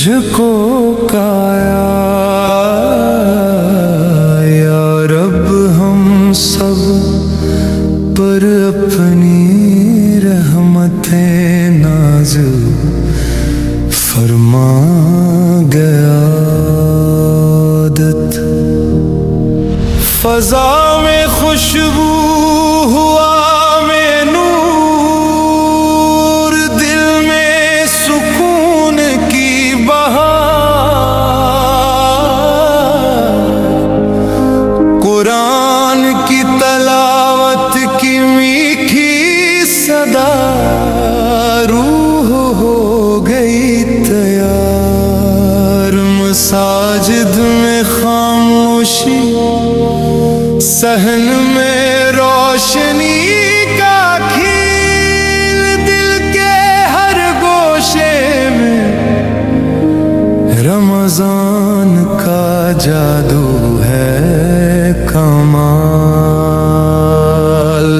तुझको काया या रब, हम सब पर अपनी रहमतें नाज़ फरमा गयादत। फ़ज़ा में खुशबू हुआ में नूर, दिल में सुकून की बहार, कुरान की तलावत की मीठी सदा, रूह हो गई तैयार। मसाजिद में खामोशी, सहन में रोशनी का खील, दिल के हर गोशे में रमजान का जादू है कमाल।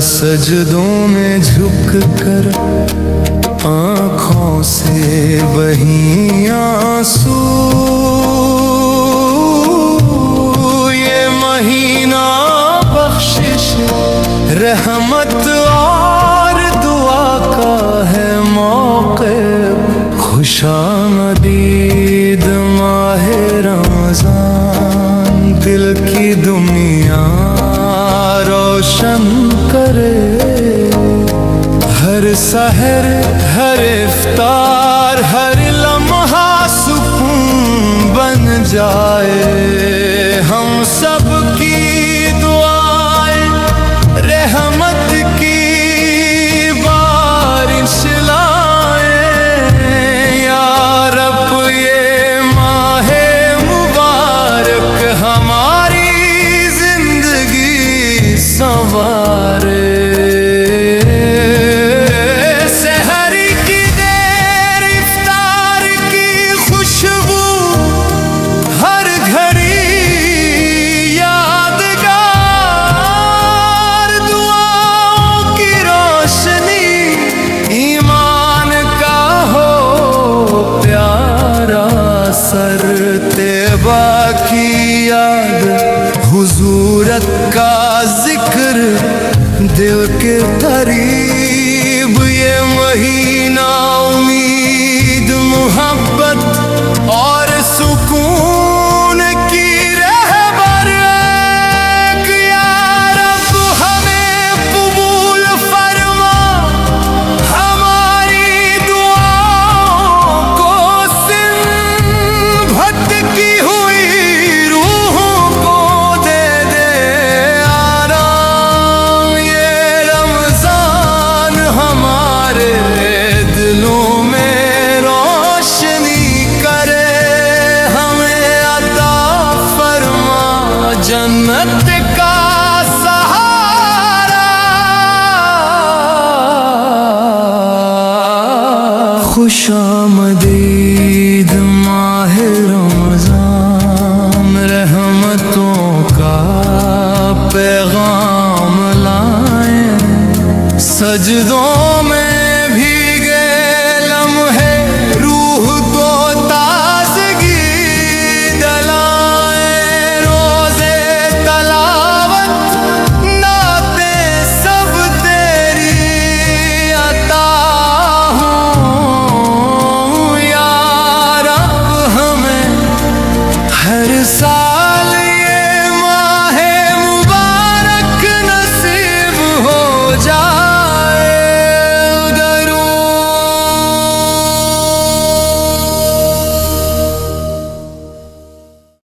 सजदों में झुक कर आँखों से बही आंसू, ये महीना बख्शिश, रहमत और दुआ का है मौके। खुशामदीद माहे रमजान, दिल की दुनिया रोशन करे। हर सहर, हर इफ्तार, हर लम्हा सुकून बन जाए। हम सब की दुआएं रहमत की बारिश लाए। या रब, ये माहे मुबारक हमारी जिंदगी संवारे। तैबा की याद, हुजूरत का जिक्र, दिल के करीब। ये महीना उम्मीद, मोहब्बत और सुकून की रहबर। या रब, हमें कबूल फरमा हमारी दुआओं को, भटकी हुई रूहों को दे दे आराम। ये रमजान हमारे दिलों में रोशनी करे, हमें अता फरमा जन्नत का सहारा। खुशामदीद माहे रमजान, रहमतों का पैगाम लाए। सजदों